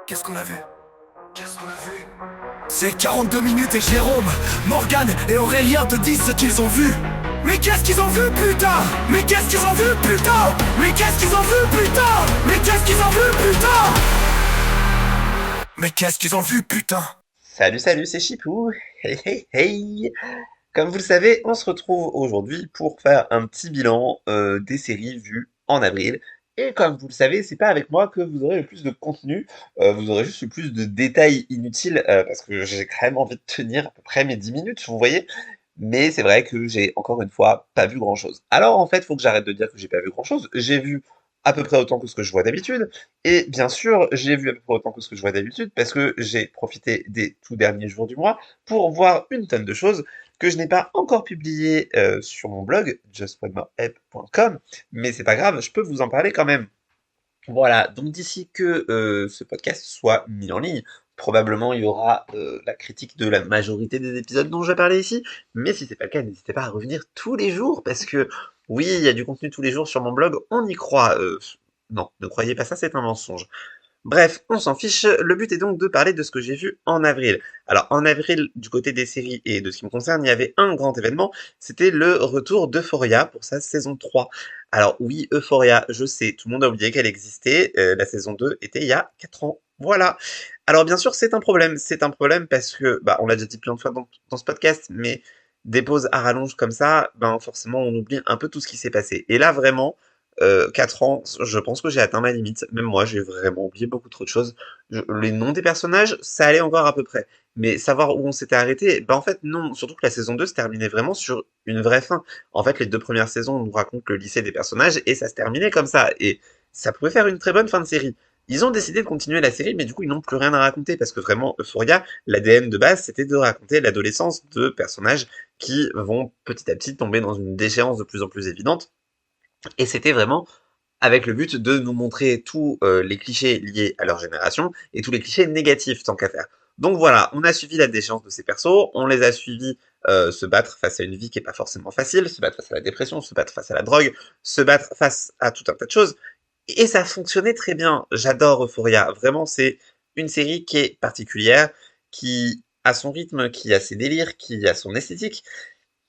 Qu'est-ce qu'on a vu? Qu'est-ce qu'on a vu? C'est 42 minutes et Jérôme, Morgane et Aurélien te disent ce qu'ils ont vu. Mais qu'est-ce qu'ils ont vu, putain? Mais qu'est-ce qu'ils ont vu, putain? Mais qu'est-ce qu'ils ont vu, putain? Mais qu'est-ce qu'ils ont vu, putain? Mais qu'est-ce qu'ils ont vu, putain? Salut, salut, c'est Chipou. Hey, hey, hey. Comme vous le savez, on se retrouve aujourd'hui pour faire un petit bilan des séries vues en avril. Et comme vous le savez, c'est pas avec moi que vous aurez le plus de contenu, vous aurez juste le plus de détails inutiles, parce que j'ai quand même envie de tenir à peu près mes 10 minutes, vous voyez. Mais c'est vrai que j'ai encore une fois pas vu grand-chose. Alors en fait, faut que j'arrête de dire que j'ai pas vu grand-chose. J'ai vu à peu près autant que ce que je vois d'habitude. Et bien sûr, j'ai vu à peu près autant que ce que je vois d'habitude parce que j'ai profité des tout derniers jours du mois pour voir une tonne de choses que je n'ai pas encore publiées sur mon blog justonemorehelp.com, mais c'est pas grave, je peux vous en parler quand même. Voilà, donc d'ici que ce podcast soit mis en ligne, probablement il y aura la critique de la majorité des épisodes dont je vais parler ici, mais si c'est pas le cas, n'hésitez pas à revenir tous les jours, parce que oui, il y a du contenu tous les jours sur mon blog, on y croit. Non, ne croyez pas ça, c'est un mensonge. Bref, on s'en fiche, le but est donc de parler de ce que j'ai vu en avril. Alors en avril, du côté des séries et de ce qui me concerne, il y avait un grand événement, c'était le retour d'Euphoria pour sa saison 3. Alors oui, Euphoria, je sais, tout le monde a oublié qu'elle existait, la saison 2 était il y a 4 ans. Voilà. Alors bien sûr, c'est un problème parce que, bah, on l'a déjà dit plein de fois dans ce podcast, mais des pauses à rallonge comme ça, ben forcément on oublie un peu tout ce qui s'est passé. Et là vraiment, 4 ans, je pense que j'ai atteint ma limite. Même moi, j'ai vraiment oublié beaucoup trop de choses. Les noms des personnages, ça allait encore à peu près. Mais savoir où on s'était arrêté, bah en fait non. Surtout que la saison 2 se terminait vraiment sur une vraie fin. En fait, les deux premières saisons, on nous raconte le lycée des personnages et ça se terminait comme ça. Et ça pouvait faire une très bonne fin de série. Ils ont décidé de continuer la série, mais du coup, ils n'ont plus rien à raconter parce que vraiment, Euphoria, l'ADN de base, c'était de raconter l'adolescence de personnages qui vont petit à petit tomber dans une déchéance de plus en plus évidente. Et c'était vraiment avec le but de nous montrer tous les clichés liés à leur génération et tous les clichés négatifs tant qu'à faire. Donc voilà, on a suivi la déchéance de ces persos, on les a suivis se battre face à une vie qui est pas forcément facile, se battre face à la dépression, se battre face à la drogue, se battre face à tout un tas de choses. Et ça fonctionnait très bien. J'adore Euphoria. Vraiment, c'est une série qui est particulière, qui a son rythme, qui a ses délires, qui a son esthétique,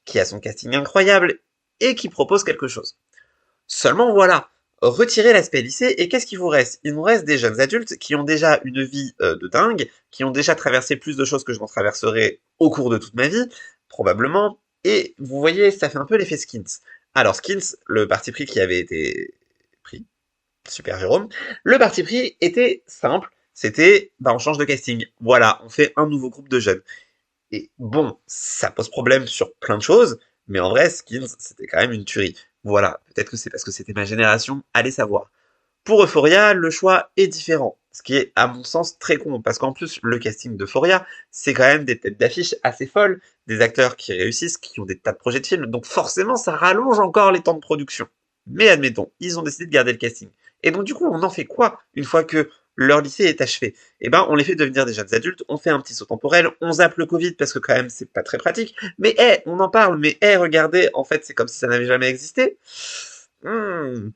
qui a son casting incroyable et qui propose quelque chose. Seulement voilà, retirez l'aspect lycée et qu'est-ce qu'il vous reste? Il nous reste des jeunes adultes qui ont déjà une vie de dingue, qui ont déjà traversé plus de choses que je n'en traverserai au cours de toute ma vie, probablement, et vous voyez, ça fait un peu l'effet Skins. Alors Skins, le parti pris qui avait été pris, super Jérôme, le parti pris était simple, c'était, bah on change de casting, voilà, on fait un nouveau groupe de jeunes. Et bon, ça pose problème sur plein de choses, mais en vrai, Skins, c'était quand même une tuerie. Voilà, peut-être que c'est parce que c'était ma génération, allez savoir. Pour Euphoria, le choix est différent, ce qui est à mon sens très con, parce qu'en plus, le casting d'Euphoria, c'est quand même des têtes d'affiche assez folles, des acteurs qui réussissent, qui ont des tas de projets de films, donc forcément, ça rallonge encore les temps de production. Mais admettons, ils ont décidé de garder le casting. Et donc du coup, on en fait quoi une fois que leur lycée est achevé? Eh ben, on les fait devenir des jeunes adultes, on fait un petit saut temporel, on zappe le Covid parce que quand même c'est pas très pratique, mais on en parle, mais regardez, en fait c'est comme si ça n'avait jamais existé. Hmm.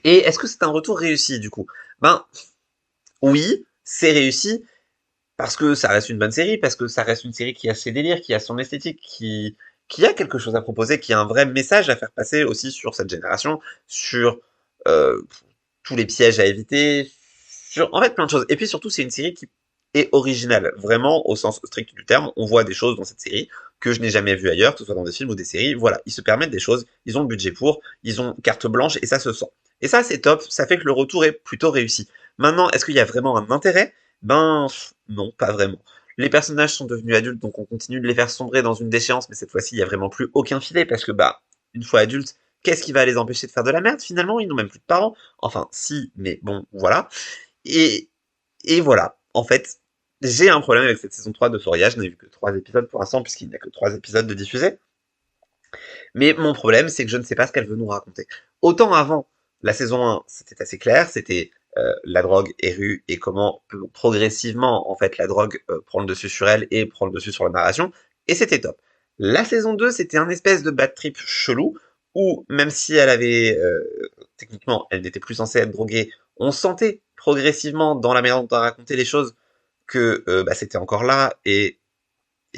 Et est-ce que c'est un retour réussi du coup? Ben oui, c'est réussi parce que ça reste une bonne série, parce que ça reste une série qui a ses délires, qui a son esthétique, qui a quelque chose à proposer, qui a un vrai message à faire passer aussi sur cette génération, sur euh, tous les pièges à éviter, sur en fait plein de choses. Et puis surtout, c'est une série qui est originale, vraiment au sens strict du terme. On voit des choses dans cette série que je n'ai jamais vues ailleurs, que ce soit dans des films ou des séries. Voilà, ils se permettent des choses, ils ont le budget pour, ils ont carte blanche et ça se sent. Et ça, c'est top, ça fait que le retour est plutôt réussi. Maintenant, est-ce qu'il y a vraiment un intérêt? Ben non, pas vraiment. Les personnages sont devenus adultes, donc on continue de les faire sombrer dans une déchéance, mais cette fois-ci, il y a vraiment plus aucun filet, parce que bah, une fois adultes, qu'est-ce qui va les empêcher de faire de la merde finalement? Ils n'ont même plus de parents. Enfin, si, mais bon, voilà. Et, et voilà. En fait, j'ai un problème avec cette saison 3 d'Euphoria. Je n'ai vu que 3 épisodes pour l'instant, puisqu'il n'y a que 3 épisodes de diffusés. Mais mon problème, c'est que je ne sais pas ce qu'elle veut nous raconter. Autant avant, la saison 1, c'était assez clair, c'était la drogue est rue et comment progressivement, en fait, la drogue prend le dessus sur elle et prend le dessus sur la narration, et c'était top. La saison 2, c'était un espèce de bad trip chelou, où même si elle avait, techniquement, elle n'était plus censée être droguée, on sentait progressivement dans la manière dont on racontait les choses que bah, c'était encore là et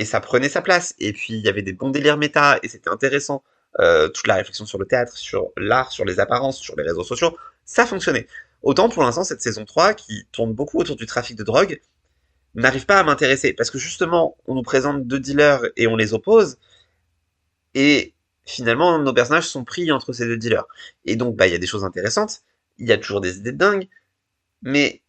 ça prenait sa place. Et puis il y avait des bons délires méta et c'était intéressant. Toute la réflexion sur le théâtre, sur l'art, sur les apparences, sur les réseaux sociaux, ça fonctionnait. Autant pour l'instant, cette saison 3, qui tourne beaucoup autour du trafic de drogue, n'arrive pas à m'intéresser. Parce que justement, on nous présente deux dealers et on les oppose, et finalement, nos personnages sont pris entre ces deux dealers. Et donc, bah, il y a des choses intéressantes, il y a toujours des idées de dingue, mais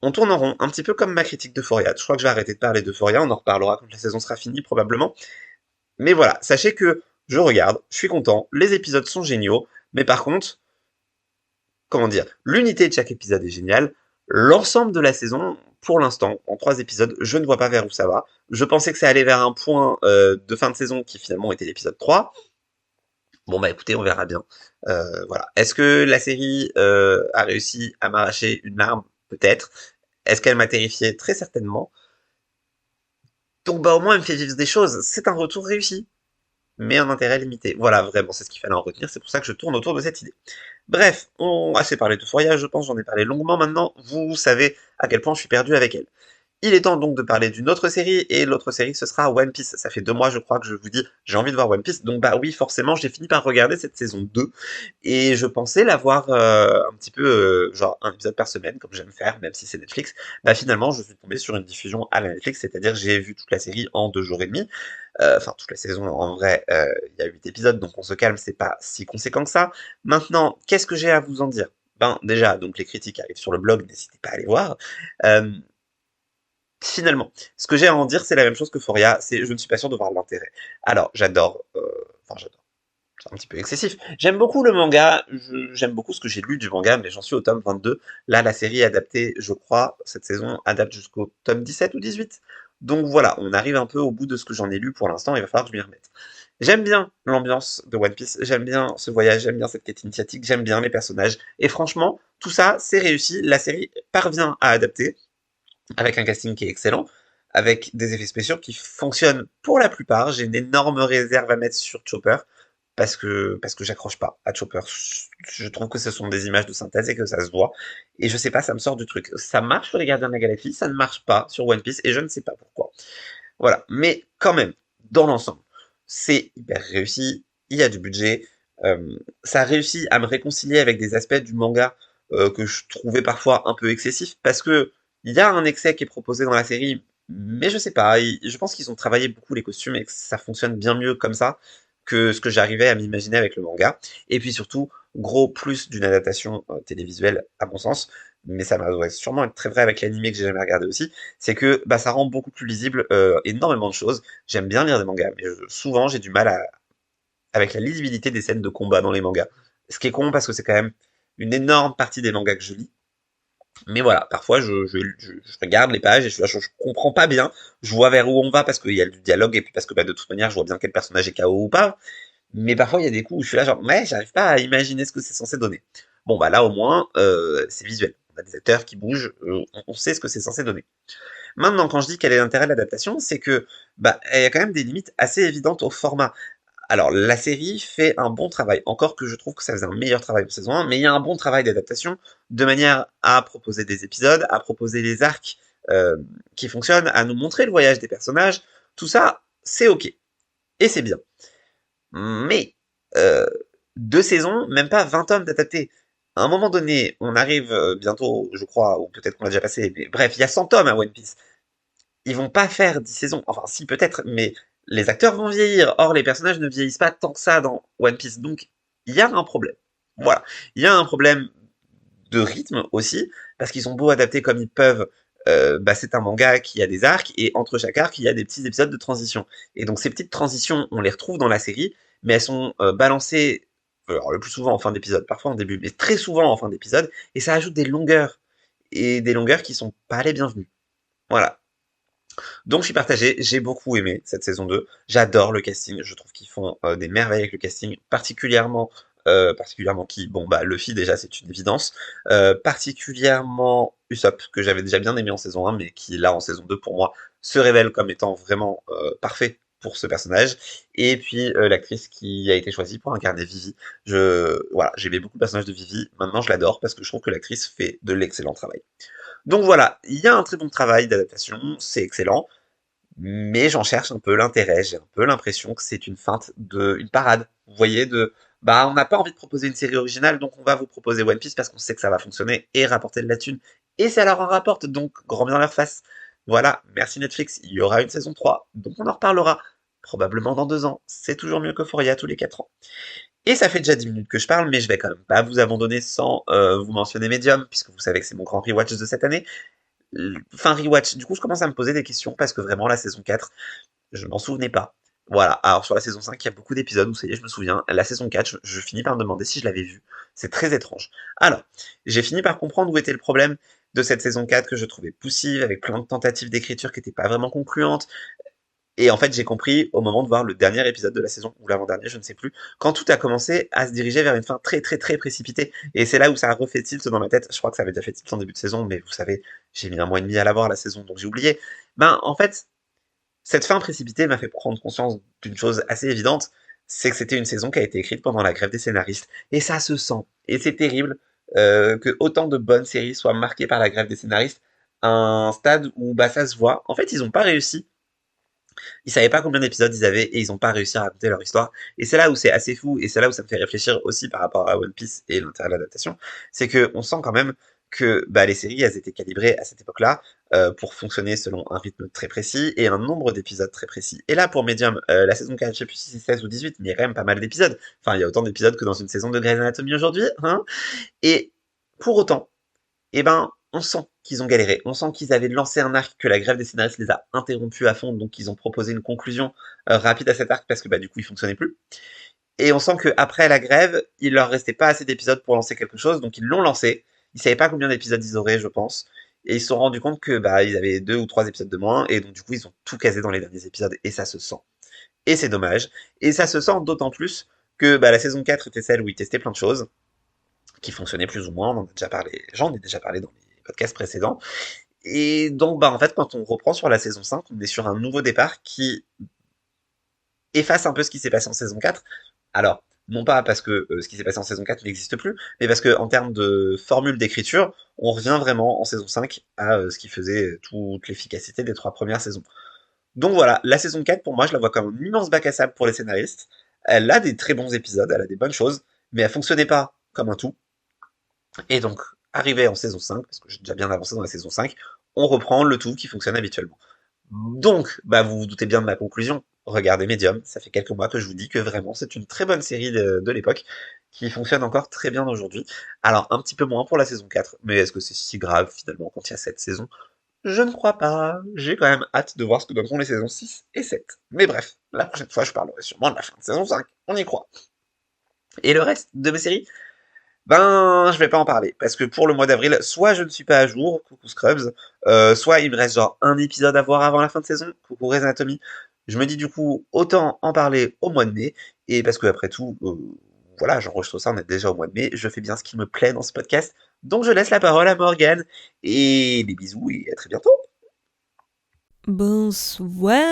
on tourne en rond, un petit peu comme ma critique d'Euphoria. Je crois que je vais arrêter de parler d'Euphoria, on en reparlera quand la saison sera finie, probablement. Mais voilà, sachez que je regarde, je suis content, les épisodes sont géniaux, mais par contre, comment dire, l'unité de chaque épisode est géniale, l'ensemble de la saison, pour l'instant, en 3 épisodes, je ne vois pas vers où ça va. Je pensais que ça allait vers un point de fin de saison qui finalement était l'épisode 3. Bon bah écoutez, on verra bien. Voilà. Est-ce que la série a réussi à m'arracher une larme? Peut-être. Est-ce qu'elle m'a terrifié? Très certainement. Donc bah au moins elle me fait vivre des choses. C'est un retour réussi, mais un intérêt limité. Voilà, vraiment, c'est ce qu'il fallait en retenir. C'est pour ça que je tourne autour de cette idée. Bref, on a assez parlé de Foria, je pense, j'en ai parlé longuement maintenant. Vous savez à quel point je suis perdu avec elle. Il est temps donc de parler d'une autre série, et l'autre série ce sera One Piece. Ça fait 2 mois je crois que je vous dis j'ai envie de voir One Piece, donc bah oui forcément j'ai fini par regarder cette saison 2, et je pensais la voir un petit peu genre un épisode par semaine comme j'aime faire, même si c'est Netflix. Bah finalement je suis tombé sur une diffusion à la Netflix, c'est-à-dire j'ai vu toute la série en 2 jours et demi, enfin toute la saison en vrai, il y a 8 épisodes donc on se calme, c'est pas si conséquent que ça. Maintenant, qu'est-ce que j'ai à vous en dire? Ben déjà, donc les critiques arrivent sur le blog, n'hésitez pas à les voir. Euh, Finalement, ce que j'ai à en dire, c'est la même chose que Foria, c'est je ne suis pas sûr de voir l'intérêt. Alors, j'adore, enfin j'adore, c'est un petit peu excessif. J'aime beaucoup le manga, j'aime beaucoup ce que j'ai lu du manga, mais j'en suis au tome 22. Là, la série est adaptée, je crois, cette saison adapte jusqu'au tome 17 ou 18. Donc voilà, on arrive un peu au bout de ce que j'en ai lu pour l'instant, il va falloir que je m'y remette. J'aime bien l'ambiance de One Piece, j'aime bien ce voyage, j'aime bien cette quête initiatique, j'aime bien les personnages, et franchement, tout ça, c'est réussi, la série parvient à adapter, avec un casting qui est excellent, avec des effets spéciaux qui fonctionnent pour la plupart. J'ai une énorme réserve à mettre sur Chopper, parce que j'accroche pas à Chopper. Je trouve que ce sont des images de synthèse et que ça se voit. Et je sais pas, ça me sort du truc. Ça marche sur les Gardiens de la Galaxie, ça ne marche pas sur One Piece, et je ne sais pas pourquoi. Voilà. Mais quand même, dans l'ensemble, c'est hyper réussi, il y a du budget, ça a réussi à me réconcilier avec des aspects du manga que je trouvais parfois un peu excessifs, parce que il y a un excès qui est proposé dans la série, mais je sais pas, je pense qu'ils ont travaillé beaucoup les costumes et que ça fonctionne bien mieux comme ça que ce que j'arrivais à m'imaginer avec le manga. Et puis surtout, gros plus d'une adaptation télévisuelle à mon sens, mais ça doit sûrement être très vrai avec l'animé que j'ai jamais regardé aussi, c'est que bah, ça rend beaucoup plus lisible énormément de choses. J'aime bien lire des mangas, mais souvent j'ai du mal avec la lisibilité des scènes de combat dans les mangas. Ce qui est con parce que c'est quand même une énorme partie des mangas que je lis. Mais voilà, parfois je regarde les pages et je comprends pas bien, je vois vers où on va parce qu'il y a du dialogue et puis parce que bah, de toute manière je vois bien quel personnage est KO ou pas. Mais parfois il y a des coups où je suis là genre ouais j'arrive pas à imaginer ce que c'est censé donner. Bon bah là au moins c'est visuel. On a des acteurs qui bougent, on sait ce que c'est censé donner. Maintenant, quand je dis quel est l'intérêt de l'adaptation, c'est que bah il y a quand même des limites assez évidentes au format. Alors, la série fait un bon travail, encore que je trouve que ça faisait un meilleur travail en saison 1, mais il y a un bon travail d'adaptation, de manière à proposer des épisodes, à proposer des arcs euh, qui fonctionnent, à nous montrer le voyage des personnages, tout ça, c'est ok, et c'est bien. Mais, euh, 2 saisons, même pas 20 tomes d'adaptés. À un moment donné, on arrive bientôt, je crois, ou peut-être qu'on l'a déjà passé, mais bref, il y a 100 tomes à One Piece. Ils vont pas faire 10 saisons. Enfin, si, peut-être, mais les acteurs vont vieillir. Or, les personnages ne vieillissent pas tant que ça dans One Piece. Donc, il y a un problème. Voilà. Il y a un problème de rythme aussi, parce qu'ils ont beau adapter comme ils peuvent. Bah, c'est un manga qui a des arcs, et entre chaque arc, il y a des petits épisodes de transition. Et donc, ces petites transitions, on les retrouve dans la série, mais elles sont balancées, alors, le plus souvent en fin d'épisode, parfois en début, mais très souvent en fin d'épisode, et ça ajoute des longueurs. Et des longueurs qui sont pas les bienvenues. Voilà. Donc je suis partagé, j'ai beaucoup aimé cette saison 2. J'adore le casting, je trouve qu'ils font des merveilles avec le casting, particulièrement qui, bon bah Luffy déjà c'est une évidence, particulièrement Usopp que j'avais déjà bien aimé en saison 1 mais qui là en saison 2 pour moi se révèle comme étant vraiment parfait pour ce personnage, et puis l'actrice qui a été choisie pour incarner Vivi. Voilà, j'aimais beaucoup le personnage de Vivi, maintenant je l'adore parce que je trouve que l'actrice fait de l'excellent travail. Donc voilà, il y a un très bon travail d'adaptation, c'est excellent, mais j'en cherche un peu l'intérêt, j'ai un peu l'impression que c'est une feinte une parade. Vous voyez, bah, on n'a pas envie de proposer une série originale, donc on va vous proposer One Piece parce qu'on sait que ça va fonctionner et rapporter de la thune. Et ça leur en rapporte, donc grand bien leur face. Voilà, merci Netflix, il y aura une saison 3, donc on en reparlera. Probablement dans 2 ans. C'est toujours mieux qu'Euphoria tous les 4 ans. Et ça fait déjà 10 minutes que je parle, mais je vais quand même pas vous abandonner sans vous mentionner Medium, puisque vous savez que c'est mon grand rewatch de cette année. Enfin, rewatch, du coup, je commence à me poser des questions, parce que vraiment, la saison 4, je m'en souvenais pas. Voilà, alors sur la saison 5, il y a beaucoup d'épisodes où ça y est, je me souviens. La saison 4, je finis par me demander si je l'avais vue. C'est très étrange. Alors, j'ai fini par comprendre où était le problème de cette saison 4 que je trouvais poussive, avec plein de tentatives d'écriture qui n'étaient pas vraiment concluantes. Et en fait, j'ai compris au moment de voir le dernier épisode de la saison, ou l'avant-dernier, je ne sais plus, quand tout a commencé à se diriger vers une fin très très très précipitée. Et c'est là où ça a refait tilt dans ma tête. Je crois que ça avait déjà fait tilt en début de saison, mais vous savez, j'ai mis 1 mois et demi à la voir la saison, donc j'ai oublié. Ben, en fait, cette fin précipitée m'a fait prendre conscience d'une chose assez évidente, c'est que c'était une saison qui a été écrite pendant la grève des scénaristes. Et ça se sent. Et c'est terrible que autant de bonnes séries soient marquées par la grève des scénaristes à un stade où bah, ça se voit. En fait, ils n'ont pas réussi. Ils savaient pas combien d'épisodes ils avaient et ils n'ont pas réussi à raconter leur histoire. Et c'est là où c'est assez fou et c'est là où ça me fait réfléchir aussi par rapport à One Piece et l'intérêt de l'adaptation. C'est que on sent quand même que bah, les séries elles étaient calibrées à cette époque-là pour fonctionner selon un rythme très précis et un nombre d'épisodes très précis. Et là pour Medium, la saison 4, je sais plus si c'est 16 ou 18, mais il y a quand même pas mal d'épisodes. Enfin, il y a autant d'épisodes que dans une saison de Grey's Anatomy aujourd'hui, hein. Et pour autant, eh ben, on sent qu'ils ont galéré. On sent qu'ils avaient lancé un arc, que la grève des scénaristes les a interrompus à fond, donc ils ont proposé une conclusion rapide à cet arc parce que bah, du coup il fonctionnait plus. Et on sent qu'après la grève, il leur restait pas assez d'épisodes pour lancer quelque chose, donc ils l'ont lancé. Ils savaient pas combien d'épisodes ils auraient, je pense. Et ils se sont rendus compte que bah ils avaient 2 ou 3 épisodes de moins, et donc du coup ils ont tout casé dans les derniers épisodes, et ça se sent. Et c'est dommage. Et ça se sent d'autant plus que bah, la saison 4 était celle où ils testaient plein de choses qui fonctionnait plus ou moins, j'en ai déjà parlé dans les podcasts précédents. Et donc, bah, en fait, quand on reprend sur la saison 5, on est sur un nouveau départ qui efface un peu ce qui s'est passé en saison 4. Alors, non pas parce que ce qui s'est passé en saison 4 n'existe plus, mais parce que en termes de formule d'écriture, on revient vraiment en saison 5 à ce qui faisait toute l'efficacité des 3 premières saisons. Donc voilà, la saison 4, pour moi, je la vois comme un immense bac à sable pour les scénaristes. Elle a des très bons épisodes, elle a des bonnes choses, mais elle fonctionnait pas comme un tout. Et donc, arrivé en saison 5, parce que j'ai déjà bien avancé dans la saison 5, on reprend le tout qui fonctionne habituellement. Donc, bah, vous vous doutez bien de ma conclusion. Regardez Medium, ça fait quelques mois que je vous dis que vraiment c'est une très bonne série de l'époque qui fonctionne encore très bien aujourd'hui. Alors, un petit peu moins pour la saison 4, mais est-ce que c'est si grave finalement quand il y a 7 saisons? Je ne crois pas. J'ai quand même hâte de voir ce que donneront les saisons 6 et 7. Mais bref, la prochaine fois je parlerai sûrement de la fin de saison 5, on y croit. Et le reste de mes séries, ben, je vais pas en parler, parce que pour le mois d'avril, soit je ne suis pas à jour, coucou Scrubs, soit il me reste genre un épisode à voir avant la fin de saison, coucou Grey's Anatomy. Je me dis du coup, autant en parler au mois de mai, et parce que après tout, voilà, j'enregistre ça, on est déjà au mois de mai, je fais bien ce qui me plaît dans ce podcast, donc je laisse la parole à Morgane, et des bisous, et à très bientôt. Bonsoir,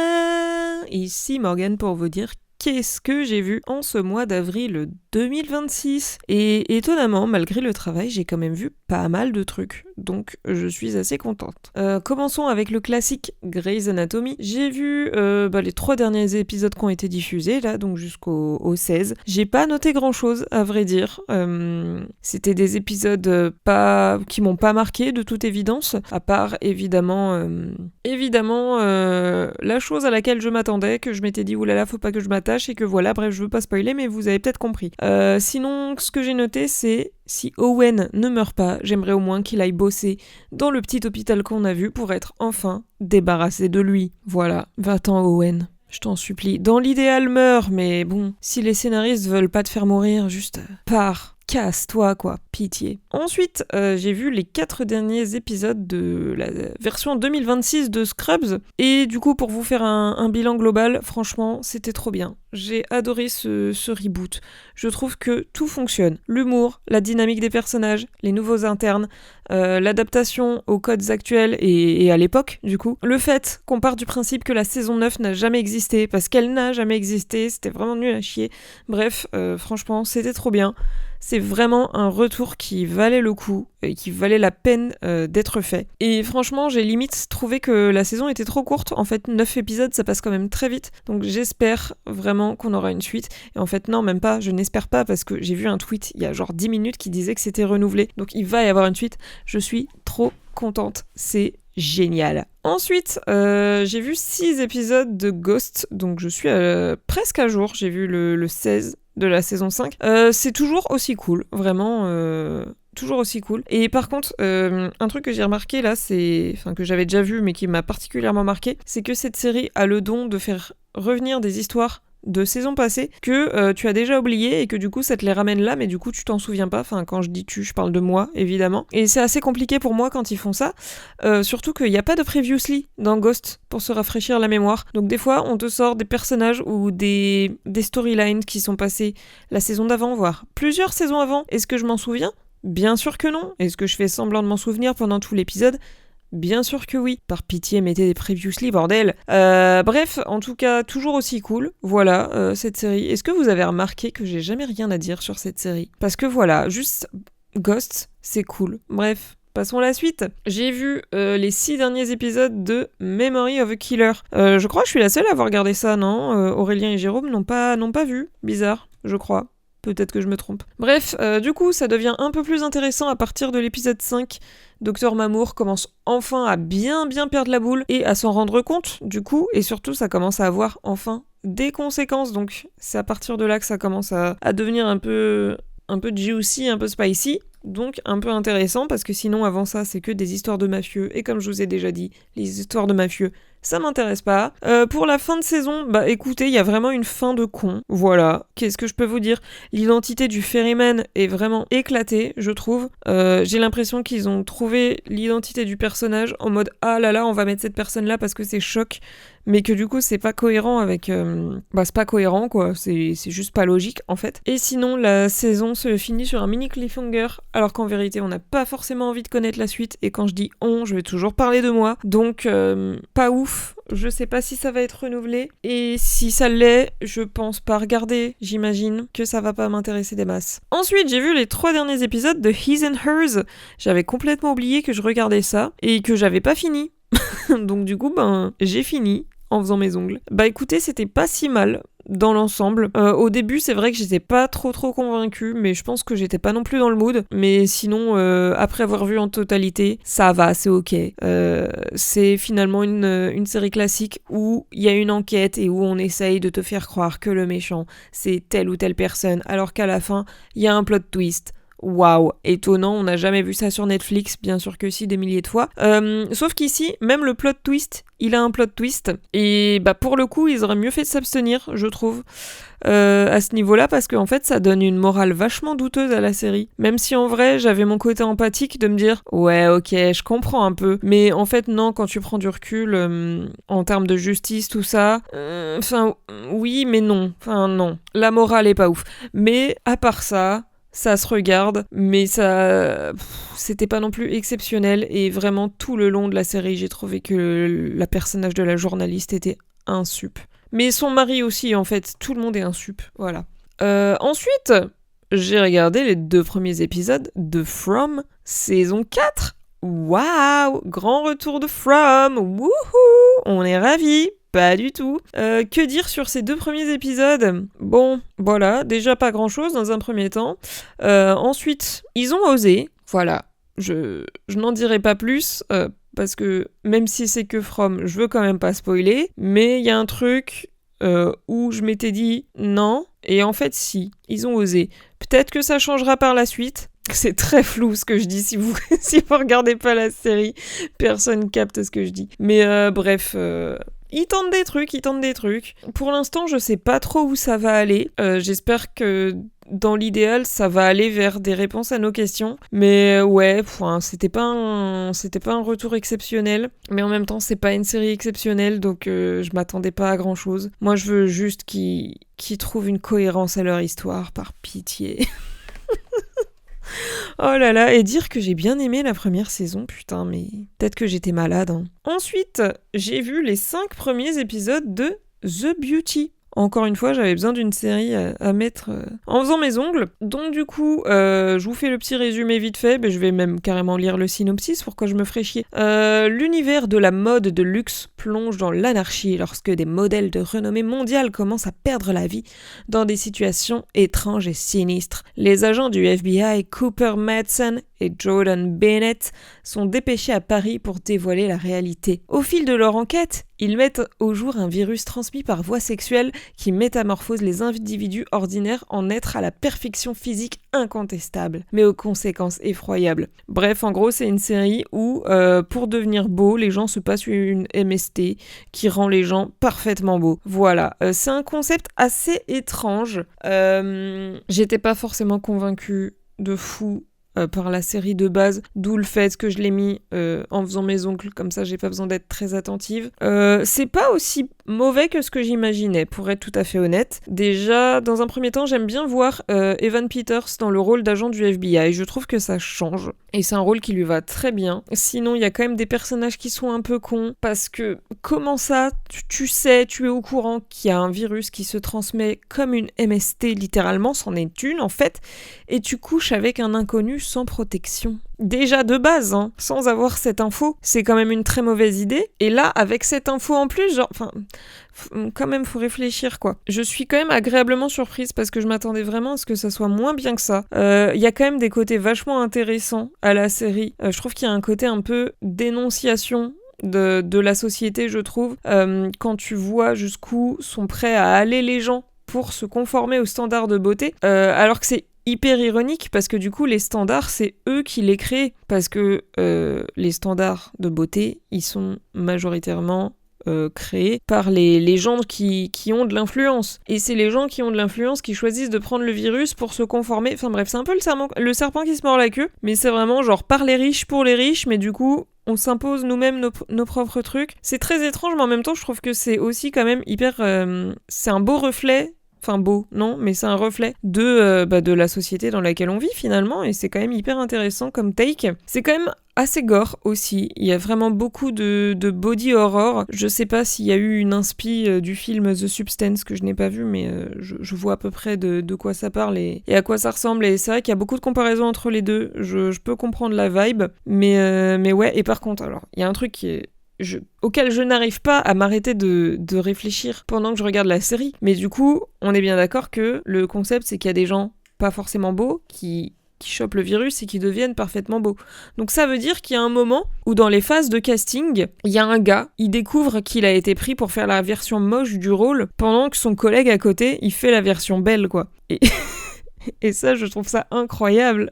ici Morgane pour vous dire qu'est-ce que j'ai vu en ce mois d'avril 2026. Et étonnamment, malgré le travail, j'ai quand même vu pas mal de trucs, donc je suis assez contente. Commençons avec le classique Grey's Anatomy. J'ai vu les 3 derniers épisodes qui ont été diffusés, là, donc jusqu'au 16. J'ai pas noté grand-chose, à vrai dire. C'était des épisodes qui m'ont pas marqué, de toute évidence, à part, évidemment, la chose à laquelle je m'attendais, que je m'étais dit, oulala, faut pas que je m'attache, et que voilà, bref, je veux pas spoiler, mais vous avez peut-être compris. Sinon, ce que j'ai noté, c'est si Owen ne meurt pas, j'aimerais au moins qu'il aille bosser dans le petit hôpital qu'on a vu pour être enfin débarrassé de lui. Voilà, va-t'en Owen. Je t'en supplie. Dans l'idéal, meurs, mais bon, si les scénaristes veulent pas te faire mourir, juste pars. casse-toi quoi, pitié. Ensuite, j'ai vu les 4 derniers épisodes de la version 2026 de Scrubs, et du coup pour vous faire un bilan global, franchement c'était trop bien. J'ai adoré ce reboot. Je trouve que tout fonctionne. L'humour, la dynamique des personnages, les nouveaux internes, l'adaptation aux codes actuels et à l'époque du coup. Le fait qu'on part du principe que la saison 9 n'a jamais existé, parce qu'elle n'a jamais existé, c'était vraiment nul à chier. Bref, franchement c'était trop bien. C'est vraiment un retour qui valait le coup et qui valait la peine d'être fait. Et franchement, j'ai limite trouvé que la saison était trop courte. En fait, 9 épisodes, ça passe quand même très vite. Donc j'espère vraiment qu'on aura une suite. Et en fait, non, même pas, je n'espère pas parce que j'ai vu un tweet il y a genre 10 minutes qui disait que c'était renouvelé. Donc il va y avoir une suite. Je suis trop contente. C'est génial. Ensuite, j'ai vu 6 épisodes de Ghost. Donc je suis presque à jour. J'ai vu le 16 de la saison 5. C'est toujours aussi cool, vraiment, toujours aussi cool. Et par contre, un truc que j'ai remarqué là, que j'avais déjà vu mais qui m'a particulièrement marqué, c'est que cette série a le don de faire revenir des histoires de saisons passées que tu as déjà oubliées et que du coup ça te les ramène là, mais du coup tu t'en souviens pas. Enfin, quand je dis tu, je parle de moi évidemment, et c'est assez compliqué pour moi quand ils font ça, surtout qu'il n'y a pas de previously dans Ghost pour se rafraîchir la mémoire. Donc des fois on te sort des personnages ou des storylines qui sont passés la saison d'avant, voire plusieurs saisons avant. Est-ce que je m'en souviens ? Bien sûr que non. Est-ce que je fais semblant de m'en souvenir pendant tout l'épisode ? Bien sûr que oui. Par pitié, mettez des previously, bordel. Bref, en tout cas, toujours aussi cool. Voilà, cette série. Est-ce que vous avez remarqué que j'ai jamais rien à dire sur cette série ? Parce que voilà, juste Ghost, c'est cool. Bref. Passons à la suite. J'ai vu les 6 derniers épisodes de Memory of a Killer. Je crois que je suis la seule à avoir regardé ça, non ? Aurélien et Jérôme n'ont pas vu. Bizarre, je crois. Peut-être que je me trompe. Bref, du coup, ça devient un peu plus intéressant à partir de l'épisode 5. Dr Mamour commence enfin à bien perdre la boule et à s'en rendre compte, du coup, et surtout, ça commence à avoir enfin des conséquences. Donc, c'est à partir de là que ça commence à devenir un peu juicy, un peu spicy. Donc un peu intéressant, parce que sinon avant ça c'est que des histoires de mafieux, et comme je vous ai déjà dit, les histoires de mafieux ça m'intéresse pas. Pour la fin de saison, bah écoutez, il y a vraiment une fin de con, voilà. Qu'est-ce que je peux vous dire ? L'identité du ferryman est vraiment éclatée, je trouve. J'ai l'impression qu'ils ont trouvé l'identité du personnage en mode ah là là, on va mettre cette personne là parce que c'est choc, mais que du coup c'est pas cohérent avec... c'est pas cohérent quoi, c'est juste pas logique en fait. Et sinon la saison se finit sur un mini cliffhanger, alors qu'en vérité on n'a pas forcément envie de connaître la suite, et quand je dis on, je vais toujours parler de moi, donc pas ouf. Je sais pas si ça va être renouvelé, et si ça l'est, je pense pas regarder, j'imagine que ça va pas m'intéresser des masses. Ensuite, j'ai vu les 3 derniers épisodes de His and Hers. J'avais complètement oublié que je regardais ça, et que j'avais pas fini. Donc du coup, j'ai fini en faisant mes ongles. Bah écoutez, c'était pas si mal dans l'ensemble. Au début, c'est vrai que j'étais pas trop convaincue, mais je pense que j'étais pas non plus dans le mood. Mais sinon, après avoir vu en totalité, ça va, c'est ok. C'est finalement une série classique où il y a une enquête et où on essaye de te faire croire que le méchant, c'est telle ou telle personne, alors qu'à la fin, il y a un plot twist. Waouh, étonnant, on n'a jamais vu ça sur Netflix, bien sûr que si, des milliers de fois. Sauf qu'ici, même le plot twist, il a un plot twist. Et bah pour le coup, ils auraient mieux fait de s'abstenir, je trouve, à ce niveau-là, parce qu'en fait, ça donne une morale vachement douteuse à la série. Même si en vrai, j'avais mon côté empathique de me dire « Ouais, ok, je comprends un peu. » Mais en fait, non, quand tu prends du recul, en termes de justice, tout ça, oui, mais non. Enfin, non. La morale est pas ouf. Mais à part ça... Ça se regarde, mais c'était pas non plus exceptionnel, et vraiment tout le long de la série, j'ai trouvé que la personnage de la journaliste était insup. Mais son mari aussi, en fait, tout le monde est insup, voilà. Ensuite, j'ai regardé les 2 premiers épisodes de From, saison 4. Waouh, grand retour de From, wouhou, on est ravis. Pas du tout. Que dire sur ces 2 premiers épisodes ? Bon, voilà, déjà pas grand-chose dans un premier temps. Ensuite, ils ont osé. Voilà, je n'en dirai pas plus, parce que même si c'est que From, je veux quand même pas spoiler, mais il y a un truc où je m'étais dit non, et en fait si, ils ont osé. Peut-être que ça changera par la suite. C'est très flou ce que je dis, si vous regardez pas la série, personne capte ce que je dis. Mais bref... Ils tentent des trucs. Pour l'instant, je sais pas trop où ça va aller. J'espère que dans l'idéal, ça va aller vers des réponses à nos questions. Mais ouais, c'était pas un retour exceptionnel. Mais en même temps, c'est pas une série exceptionnelle, donc je m'attendais pas à grand-chose. Moi, je veux juste qu'ils trouvent une cohérence à leur histoire, par pitié. Oh là là, et dire que j'ai bien aimé la première saison, putain, mais peut-être que j'étais malade. Hein. Ensuite, j'ai vu les 5 premiers épisodes de The Beauty. Encore une fois, j'avais besoin d'une série à mettre en faisant mes ongles. Donc du coup, je vous fais le petit résumé vite fait. Je vais même carrément lire le synopsis, pourquoi je me ferais chier. L'univers de la mode de luxe plonge dans l'anarchie lorsque des modèles de renommée mondiale commencent à perdre la vie dans des situations étranges et sinistres. Les agents du FBI, Cooper Madsen et Jordan Bennett, sont dépêchés à Paris pour dévoiler la réalité. Au fil de leur enquête, ils mettent au jour un virus transmis par voie sexuelle qui métamorphose les individus ordinaires en êtres à la perfection physique incontestable, mais aux conséquences effroyables. Bref, en gros, c'est une série où, pour devenir beau, les gens se passent une MST qui rend les gens parfaitement beaux. Voilà, c'est un concept assez étrange. J'étais pas forcément convaincue de fou par la série de base, d'où le fait que je l'ai mis en faisant mes ongles, comme ça j'ai pas besoin d'être très attentive. C'est pas aussi mauvais que ce que j'imaginais, pour être tout à fait honnête. Déjà, dans un premier temps, j'aime bien voir Evan Peters dans le rôle d'agent du FBI, je trouve que ça change, et c'est un rôle qui lui va très bien. Sinon, il y a quand même des personnages qui sont un peu cons, parce que comment ça, tu sais, tu es au courant qu'il y a un virus qui se transmet comme une MST, littéralement, c'en est une en fait, et tu couches avec un inconnu sans protection. Déjà de base, hein, sans avoir cette info, c'est quand même une très mauvaise idée. Et là, avec cette info en plus, quand même, faut réfléchir, quoi. Je suis quand même agréablement surprise parce que je m'attendais vraiment à ce que ça soit moins bien que ça. Il y a quand même des côtés vachement intéressants à la série. Je trouve qu'il y a un côté un peu dénonciation de la société, je trouve, quand tu vois jusqu'où sont prêts à aller les gens pour se conformer aux standards de beauté, alors que c'est hyper ironique parce que du coup les standards c'est eux qui les créent, parce que les standards de beauté ils sont majoritairement créés par les gens qui ont de l'influence, et c'est les gens qui ont de l'influence qui choisissent de prendre le virus pour se conformer, enfin bref, c'est un peu le serpent qui se mord la queue, mais c'est vraiment genre par les riches pour les riches, mais du coup on s'impose nous-mêmes nos propres trucs. C'est très étrange, mais en même temps je trouve que c'est aussi quand même hyper c'est un beau reflet. Enfin beau, non, mais c'est un reflet de la société dans laquelle on vit finalement, et c'est quand même hyper intéressant comme take. C'est quand même assez gore aussi, il y a vraiment beaucoup de body horror. Je sais pas s'il y a eu une inspi du film The Substance que je n'ai pas vu, mais je vois à peu près de quoi ça parle et à quoi ça ressemble, et c'est vrai qu'il y a beaucoup de comparaisons entre les deux, je peux comprendre la vibe, mais ouais, et par contre, alors, il y a un truc qui est auquel je n'arrive pas à m'arrêter de réfléchir pendant que je regarde la série. Mais du coup, on est bien d'accord que le concept, c'est qu'il y a des gens pas forcément beaux qui chopent le virus et qui deviennent parfaitement beaux. Donc ça veut dire qu'il y a un moment où dans les phases de casting, il y a un gars, il découvre qu'il a été pris pour faire la version moche du rôle, pendant que son collègue à côté, il fait la version belle, quoi. Et ça, je trouve ça incroyable.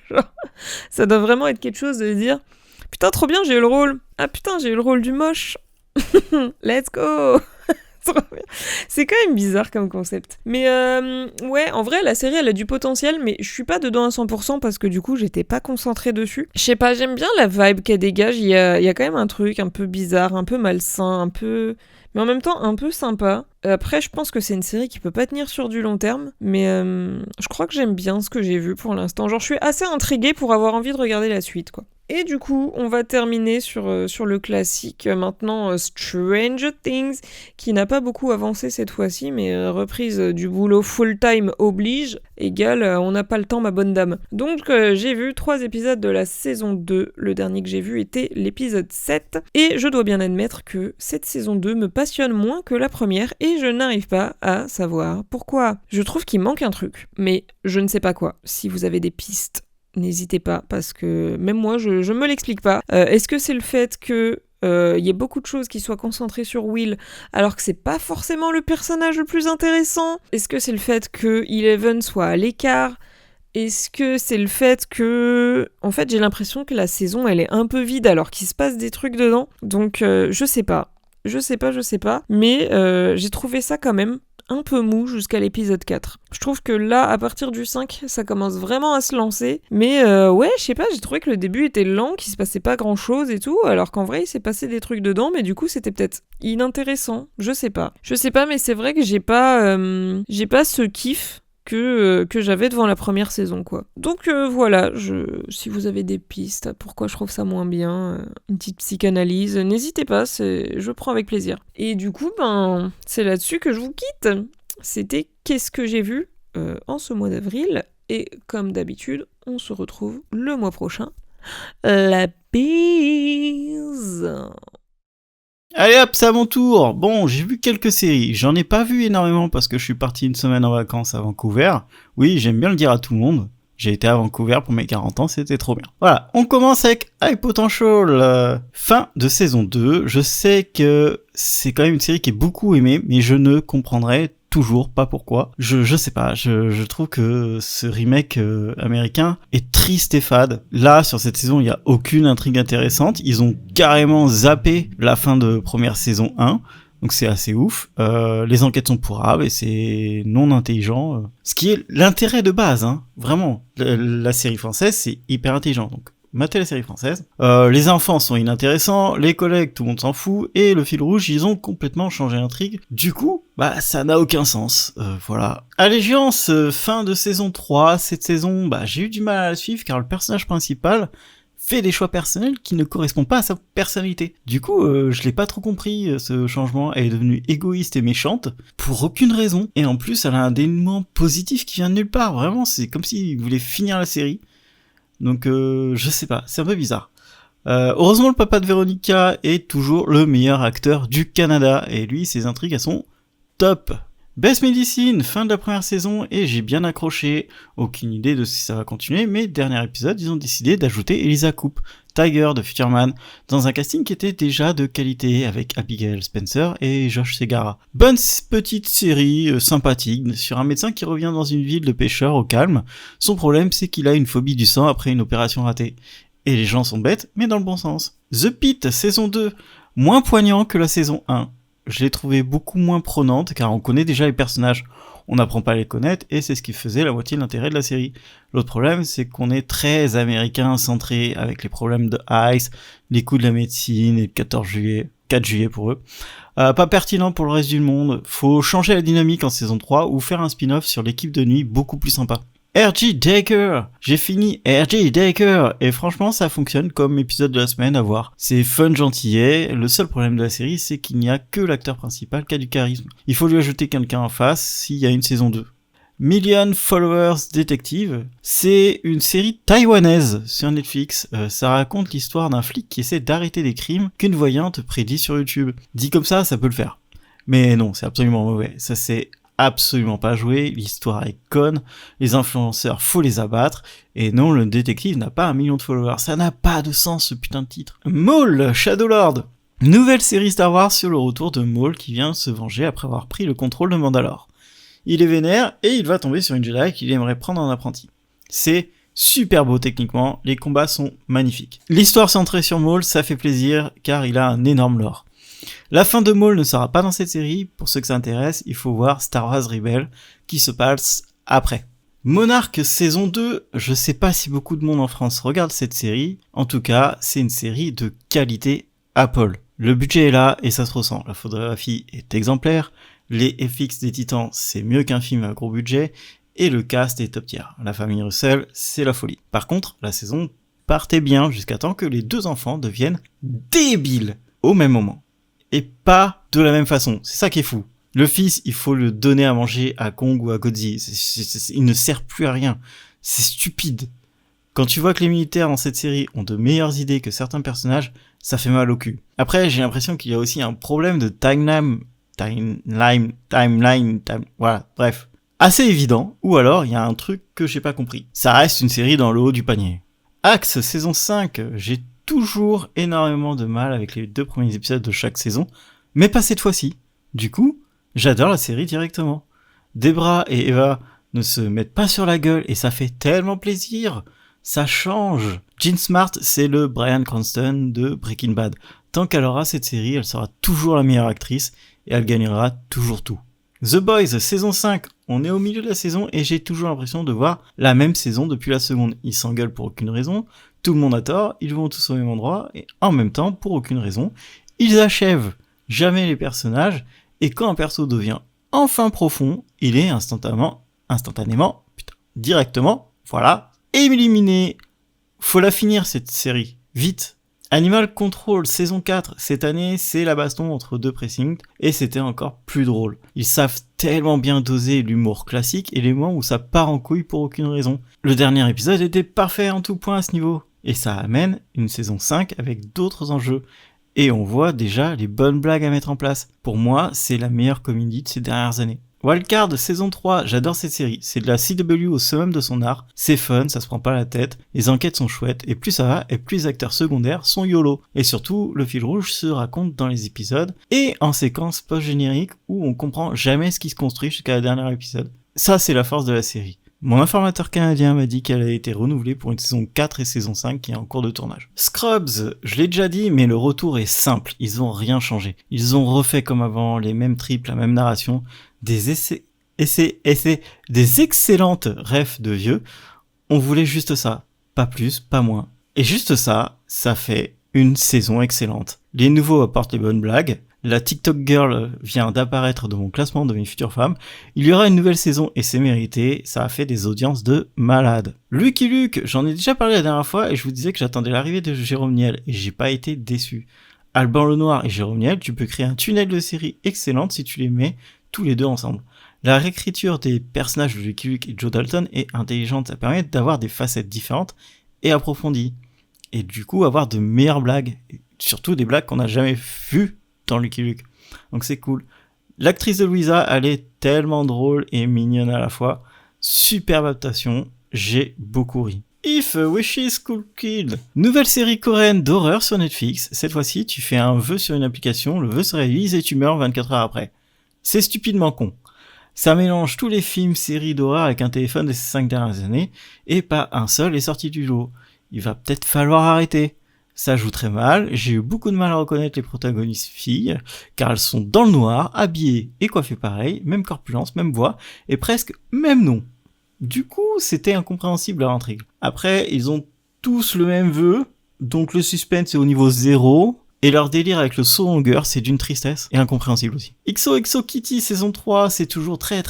Genre, ça doit vraiment être quelque chose de dire... Putain, trop bien, j'ai eu le rôle. Ah putain, j'ai eu le rôle du moche. Let's go. C'est quand même bizarre comme concept. Mais ouais, en vrai, la série, elle a du potentiel, mais je suis pas dedans à 100% parce que du coup, j'étais pas concentrée dessus. Je sais pas, j'aime bien la vibe qu'elle dégage. Il y a quand même un truc un peu bizarre, un peu malsain, un peu... mais en même temps un peu sympa. Après, je pense que c'est une série qui peut pas tenir sur du long terme, mais je crois que j'aime bien ce que j'ai vu pour l'instant. Genre, je suis assez intriguée pour avoir envie de regarder la suite, quoi. Et du coup, on va terminer sur le classique maintenant Stranger Things, qui n'a pas beaucoup avancé cette fois-ci, mais reprise du boulot full-time oblige, égale on n'a pas le temps ma bonne dame. Donc j'ai vu 3 épisodes de la saison 2, le dernier que j'ai vu était l'épisode 7, et je dois bien admettre que cette saison 2 me passionne moins que la première, et je n'arrive pas à savoir pourquoi. Je trouve qu'il manque un truc, mais je ne sais pas quoi. Si vous avez des pistes, n'hésitez pas, parce que même moi, je me l'explique pas. Est-ce que c'est le fait que y ait beaucoup de choses qui soient concentrées sur Will, alors que c'est pas forcément le personnage le plus intéressant? Est-ce que c'est le fait que Eleven soit à l'écart? Est-ce que c'est le fait que... En fait, j'ai l'impression que la saison, elle est un peu vide, alors qu'il se passe des trucs dedans. Donc, je sais pas. Mais j'ai trouvé ça quand même un peu mou jusqu'à l'épisode 4. Je trouve que là, à partir du 5, ça commence vraiment à se lancer. Mais ouais, je sais pas, j'ai trouvé que le début était lent, qu'il se passait pas grand chose et tout, alors qu'en vrai, il s'est passé des trucs dedans, mais du coup, c'était peut-être inintéressant. Je sais pas, mais c'est vrai que j'ai pas ce kiff que j'avais devant la première saison, quoi. Donc voilà, si vous avez des pistes, pourquoi je trouve ça moins bien, une petite psychanalyse, n'hésitez pas, je prends avec plaisir. Et du coup, c'est là-dessus que je vous quitte. C'était Qu'est-ce que j'ai vu en ce mois d'avril, et comme d'habitude, on se retrouve le mois prochain. La bise. Allez hop, c'est à mon tour. Bon, j'ai vu quelques séries. J'en ai pas vu énormément parce que je suis parti une semaine en vacances à Vancouver. Oui, j'aime bien le dire à tout le monde. J'ai été à Vancouver pour mes 40 ans, c'était trop bien. Voilà, on commence avec High Potential. Fin de saison 2. Je sais que c'est quand même une série qui est beaucoup aimée, mais je ne comprendrai toujours pas pourquoi. Je sais pas, je trouve que ce remake américain est triste et fade. Là, sur cette saison, il y a aucune intrigue intéressante. Ils ont carrément zappé la fin de première saison 1. Donc c'est assez ouf. Les enquêtes sont pourrables et c'est non intelligent. Ce qui est l'intérêt de base, hein. Vraiment. La série française, c'est hyper intelligent. Donc matez la série française. Les enfants sont inintéressants, les collègues, tout le monde s'en fout, et le fil rouge, ils ont complètement changé l'intrigue. Du coup, ça n'a aucun sens. Voilà. Allégeance, fin de saison 3. Cette saison, j'ai eu du mal à la suivre car le personnage principal fait des choix personnels qui ne correspondent pas à sa personnalité. Du coup, je l'ai pas trop compris, ce changement. Elle est devenue égoïste et méchante, pour aucune raison. Et en plus, elle a un dénouement positif qui vient de nulle part. Vraiment, c'est comme s'il voulait finir la série. Donc, je sais pas, c'est un peu bizarre. Heureusement, le papa de Véronica est toujours le meilleur acteur du Canada. Et lui, ses intrigues, elles sont top. Best Medicine, fin de la première saison, et j'ai bien accroché. Aucune idée de si ça va continuer, mais dernier épisode, ils ont décidé d'ajouter Elisa Coupe, Tiger de Futureman, dans un casting qui était déjà de qualité, avec Abigail Spencer et Josh Segarra. Bonne petite série, sympathique, sur un médecin qui revient dans une ville de pêcheurs au calme. Son problème, c'est qu'il a une phobie du sang après une opération ratée. Et les gens sont bêtes, mais dans le bon sens. The Pitt, saison 2, moins poignant que la saison 1. Je l'ai trouvé beaucoup moins prenante, car on connaît déjà les personnages, on n'apprend pas à les connaître, et c'est ce qui faisait la moitié de l'intérêt de la série. L'autre problème, c'est qu'on est très américain centré, avec les problèmes de ICE, les coups de la médecine, et le 4 juillet pour eux. Pas pertinent pour le reste du monde, faut changer la dynamique en saison 3, ou faire un spin-off sur l'équipe de nuit beaucoup plus sympa. R.J. Daker, j'ai fini R.J. Daker, et franchement ça fonctionne comme épisode de la semaine à voir. C'est fun gentillet, le seul problème de la série c'est qu'il n'y a que l'acteur principal qui a du charisme. Il faut lui ajouter quelqu'un en face s'il y a une saison 2. Million Followers Detective, c'est une série taïwanaise sur Netflix. Ça raconte l'histoire d'un flic qui essaie d'arrêter des crimes qu'une voyante prédit sur YouTube. Dit comme ça peut le faire. Mais non, c'est absolument mauvais. Ça c'est absolument pas joué, l'histoire est conne, les influenceurs faut les abattre, et non, le détective n'a pas 1 million de followers, ça n'a pas de sens ce putain de titre. Maul, Shadowlord, nouvelle série Star Wars sur le retour de Maul qui vient se venger après avoir pris le contrôle de Mandalore. Il est vénère et il va tomber sur une Jedi qu'il aimerait prendre en apprenti. C'est super beau techniquement, les combats sont magnifiques. L'histoire centrée sur Maul, ça fait plaisir car il a un énorme lore. La fin de Maul ne sera pas dans cette série, pour ceux que ça intéresse, il faut voir Star Wars Rebels, qui se passe après. Monarch saison 2, je sais pas si beaucoup de monde en France regarde cette série, en tout cas, c'est une série de qualité Apple. Le budget est là et ça se ressent, la photographie est exemplaire, les FX des Titans c'est mieux qu'un film à gros budget, et le cast est top tier. La famille Russell, c'est la folie. Par contre, la saison partait bien jusqu'à temps que les deux enfants deviennent débiles au même moment. Et pas de la même façon, c'est ça qui est fou. Le fils, il faut le donner à manger à Kong ou à Godzilla, il ne sert plus à rien, c'est stupide. Quand tu vois que les militaires dans cette série ont de meilleures idées que certains personnages, ça fait mal au cul. Après, j'ai l'impression qu'il y a aussi un problème de timeline, voilà, bref. Assez évident, ou alors il y a un truc que j'ai pas compris. Ça reste une série dans le haut du panier. Axe, saison 5, j'ai toujours énormément de mal avec les 2 premiers épisodes de chaque saison, mais pas cette fois-ci. Du coup, j'adore la série directement. Debra et Eva ne se mettent pas sur la gueule et ça fait tellement plaisir. Ça change. Jean Smart, c'est le Bryan Cranston de Breaking Bad. Tant qu'elle aura cette série, elle sera toujours la meilleure actrice et elle gagnera toujours tout. The Boys, saison 5, on est au milieu de la saison et j'ai toujours l'impression de voir la même saison depuis la seconde. Ils s'engueulent pour aucune raison, tout le monde a tort, ils vont tous au même endroit et en même temps, pour aucune raison, ils achèvent jamais les personnages et quand un perso devient enfin profond, il est instantanément, directement, voilà, éliminé. Faut la finir cette série, vite. Animal Control saison 4, cette année c'est la baston entre deux pressings et c'était encore plus drôle. Ils savent tellement bien doser l'humour classique et les moments où ça part en couille pour aucune raison. Le dernier épisode était parfait en tout point à ce niveau et ça amène une saison 5 avec d'autres enjeux et on voit déjà les bonnes blagues à mettre en place. Pour moi c'est la meilleure comédie de ces dernières années. Wildcard saison 3, j'adore cette série, c'est de la CW au summum de son art, c'est fun, ça se prend pas la tête, les enquêtes sont chouettes, et plus ça va, et plus les acteurs secondaires sont YOLO. Et surtout, le fil rouge se raconte dans les épisodes, et en séquence post-générique où on comprend jamais ce qui se construit jusqu'à la dernière épisode. Ça c'est la force de la série. Mon informateur canadien m'a dit qu'elle a été renouvelée pour une saison 4 et saison 5 qui est en cours de tournage. Scrubs, je l'ai déjà dit, mais le retour est simple, ils ont rien changé. Ils ont refait comme avant, les mêmes trips, la même narration, des des excellentes refs de vieux. On voulait juste ça, pas plus, pas moins. Et juste ça, ça fait une saison excellente. Les nouveaux apportent les bonnes blagues. La TikTok Girl vient d'apparaître dans mon classement de mes futures femmes. Il y aura une nouvelle saison et c'est mérité. Ça a fait des audiences de malade. Lucky Luke, j'en ai déjà parlé la dernière fois et je vous disais que j'attendais l'arrivée de Jérôme Niel et j'ai pas été déçu. Alban Lenoir et Jérôme Niel, tu peux créer un tunnel de série excellente si tu les mets tous les deux ensemble. La réécriture des personnages de Lucky Luke et Joe Dalton est intelligente, ça permet d'avoir des facettes différentes et approfondies. Et du coup, avoir de meilleures blagues, et surtout des blagues qu'on n'a jamais vues dans Lucky Luke. Donc c'est cool. L'actrice de Louisa, elle est tellement drôle et mignonne à la fois. Superbe adaptation, j'ai beaucoup ri. If a Wishes Could Kill. Nouvelle série coréenne d'horreur sur Netflix. Cette fois-ci, tu fais un vœu sur une application, le vœu se réalise et tu meurs 24 heures après. C'est stupidement con. Ça mélange tous les films, séries d'horreur avec un téléphone de ces 5 dernières années, et pas un seul est sorti du lot. Il va peut-être falloir arrêter. Ça joue très mal, j'ai eu beaucoup de mal à reconnaître les protagonistes filles, car elles sont dans le noir, habillées et coiffées pareil, même corpulence, même voix, et presque même nom. Du coup, c'était incompréhensible à l'intrigue. Après, ils ont tous le même vœu, donc le suspense est au niveau 0, et leur délire avec le saut en longueur, c'est d'une tristesse et incompréhensible aussi. XOXO Kitty saison 3, c'est toujours très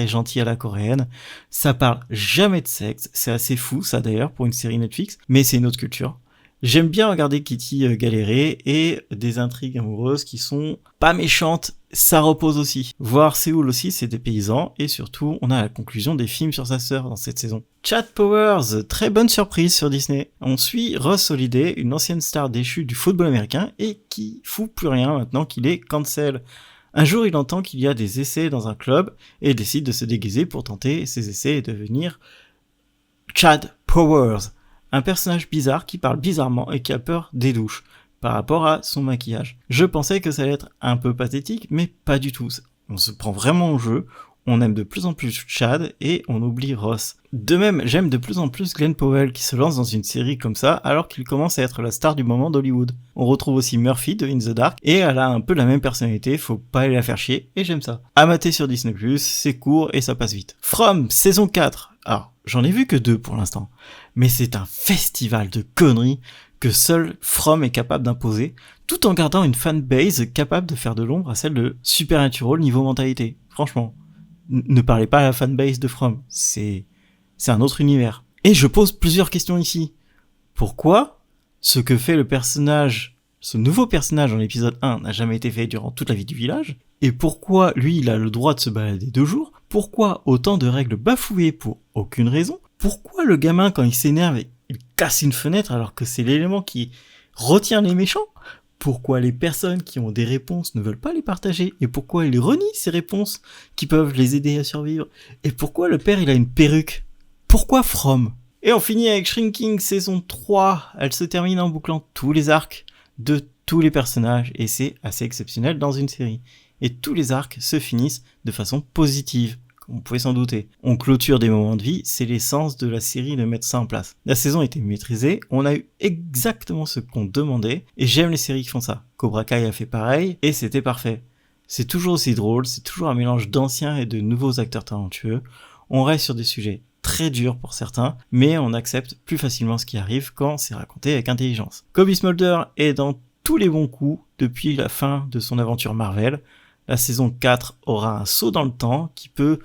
gentil à la coréenne. Ça parle jamais de sexe, c'est assez fou ça d'ailleurs pour une série Netflix, mais c'est une autre culture. J'aime bien regarder Kitty galérer et des intrigues amoureuses qui sont pas méchantes, ça repose aussi. Voir Séoul aussi, c'est des paysans et surtout, on a la conclusion des films sur sa sœur dans cette saison. Chad Powers, très bonne surprise sur Disney. On suit Ross Holiday, une ancienne star déchue du football américain et qui fout plus rien maintenant qu'il est cancel. Un jour, il entend qu'il y a des essais dans un club et décide de se déguiser pour tenter ces essais et devenir Chad Powers. Un personnage bizarre qui parle bizarrement et qui a peur des douches par rapport à son maquillage. Je pensais que ça allait être un peu pathétique, mais pas du tout. On se prend vraiment au jeu, on aime de plus en plus Chad et on oublie Ross. De même, j'aime de plus en plus Glenn Powell qui se lance dans une série comme ça alors qu'il commence à être la star du moment d'Hollywood. On retrouve aussi Murphy de In the Dark et elle a un peu la même personnalité, faut pas aller la faire chier et j'aime ça. À mater sur Disney+, c'est court et ça passe vite. From, saison 4. Alors, j'en ai vu que 2 pour l'instant, mais c'est un festival de conneries que seul From est capable d'imposer, tout en gardant une fanbase capable de faire de l'ombre à celle de Supernatural niveau mentalité. Franchement, ne parlez pas à la fanbase de From, c'est un autre univers. Et je pose plusieurs questions ici. Pourquoi ce que fait le personnage, ce nouveau personnage dans l'épisode 1 n'a jamais été fait durant toute la vie du village? Et pourquoi lui il a le droit de se balader 2 jours? Pourquoi autant de règles bafouées pour aucune raison? Pourquoi le gamin quand il s'énerve il casse une fenêtre alors que c'est l'élément qui retient les méchants? Pourquoi les personnes qui ont des réponses ne veulent pas les partager? Et pourquoi ils renient ces réponses qui peuvent les aider à survivre? Et pourquoi le père il a une perruque? Pourquoi From? Et on finit avec Shrinking saison 3. Elle se termine en bouclant tous les arcs de tous les personnages et c'est assez exceptionnel dans une série. Et tous les arcs se finissent de façon positive. On pouvait s'en douter. On clôture des moments de vie, c'est l'essence de la série de mettre ça en place. La saison était maîtrisée, on a eu exactement ce qu'on demandait, et j'aime les séries qui font ça. Cobra Kai a fait pareil, et c'était parfait. C'est toujours aussi drôle, c'est toujours un mélange d'anciens et de nouveaux acteurs talentueux. On reste sur des sujets très durs pour certains, mais on accepte plus facilement ce qui arrive quand c'est raconté avec intelligence. Cobie Smulders est dans tous les bons coups depuis la fin de son aventure Marvel. La saison 4 aura un saut dans le temps qui peut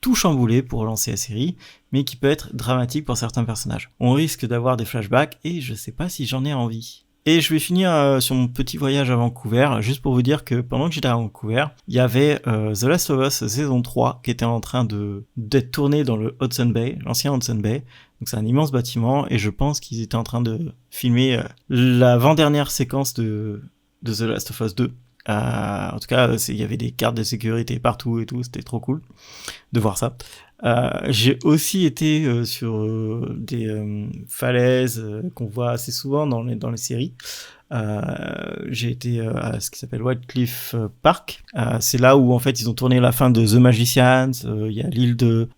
tout chambouler pour relancer la série, mais qui peut être dramatique pour certains personnages. On risque d'avoir des flashbacks et je sais pas si j'en ai envie. Et je vais finir sur mon petit voyage à Vancouver, juste pour vous dire que pendant que j'étais à Vancouver, il y avait The Last of Us saison 3 qui était en train d'être tourné dans le Hudson Bay, l'ancien Hudson Bay. Donc c'est un immense bâtiment et je pense qu'ils étaient en train de filmer l'avant-dernière séquence de The Last of Us 2. En tout cas, il y avait des cartes de sécurité partout et tout, c'était trop cool de voir ça. J'ai aussi été sur des falaises qu'on voit assez souvent dans les séries. J'ai été à ce qui s'appelle White Cliff Park. C'est là où en fait ils ont tourné la fin de The Magicians. Il y a l'île de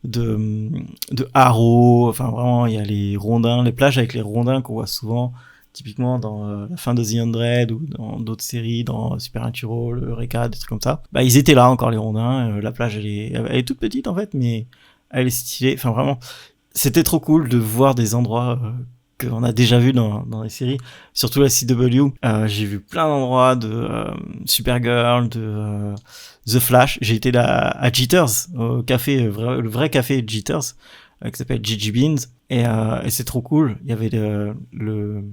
Harrow. Enfin vraiment, il y a les rondins, les plages avec les rondins qu'on voit souvent. Typiquement dans la fin de The Undread ou dans d'autres séries, dans Supernatural, Eureka, des trucs comme ça. Bah ils étaient là encore les rondins. La plage elle est toute petite en fait, mais elle est stylée. Enfin vraiment, c'était trop cool de voir des endroits qu'on a déjà vus dans les séries. Surtout la CW. J'ai vu plein d'endroits de Supergirl, de The Flash. J'ai été là à Jitters, au café, le vrai café Jitters, qui s'appelle Gigi Beans. Et c'est trop cool. Il y avait le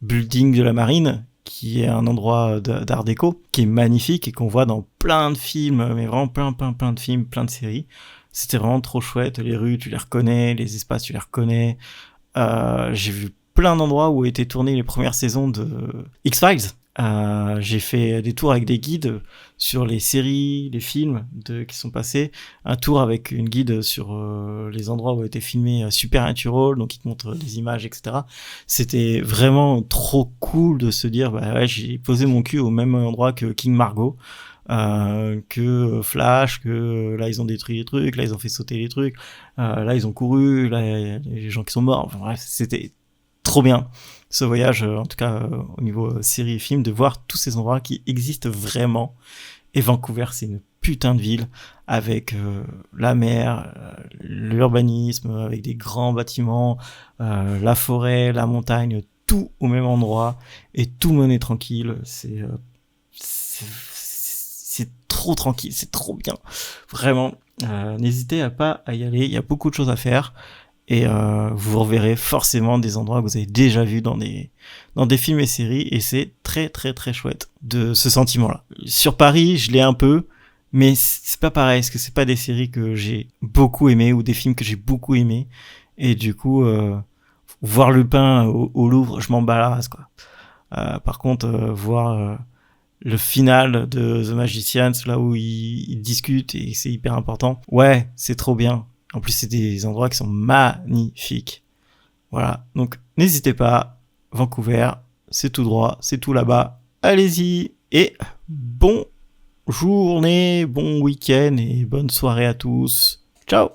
building de la marine, qui est un endroit d'art déco, qui est magnifique et qu'on voit dans plein de films, mais vraiment plein de films, plein de séries. C'était vraiment trop chouette. Les rues, tu les reconnais, les espaces, tu les reconnais. J'ai vu plein d'endroits où étaient tournées les premières saisons de X-Files. J'ai fait des tours avec des guides sur les séries, les films qui sont passés. Un tour avec une guide sur les endroits où a été filmé Supernatural, donc il te montre des images, etc. C'était vraiment trop cool de se dire, bah ouais, j'ai posé mon cul au même endroit que King Margot, que Flash, que là ils ont détruit les trucs, là ils ont fait sauter les trucs, là ils ont couru, là il y a des gens qui sont morts. Enfin bref, c'était trop bien ce voyage, en tout cas au niveau série et film, de voir tous ces endroits qui existent vraiment. Et Vancouver, c'est une putain de ville avec la mer, l'urbanisme, avec des grands bâtiments, la forêt, la montagne, tout au même endroit, et tout le monde est tranquille. C'est trop tranquille, c'est trop bien. Vraiment, n'hésitez pas à y aller, il y a beaucoup de choses à faire. Et vous reverrez forcément des endroits que vous avez déjà vus dans des films et séries, et c'est très très très chouette de ce sentiment-là. Sur Paris, je l'ai un peu, mais c'est pas pareil, parce que c'est pas des séries que j'ai beaucoup aimées ou des films que j'ai beaucoup aimés, et du coup, voir Lupin au Louvre, je m'en bats la race, quoi. Par contre, voir le final de The Magicians, là où ils discutent et c'est hyper important, ouais, c'est trop bien. En plus, c'est des endroits qui sont magnifiques. Voilà. Donc, n'hésitez pas. Vancouver, c'est tout droit, c'est tout là-bas. Allez-y. Et bonne journée, bon week-end et bonne soirée à tous. Ciao!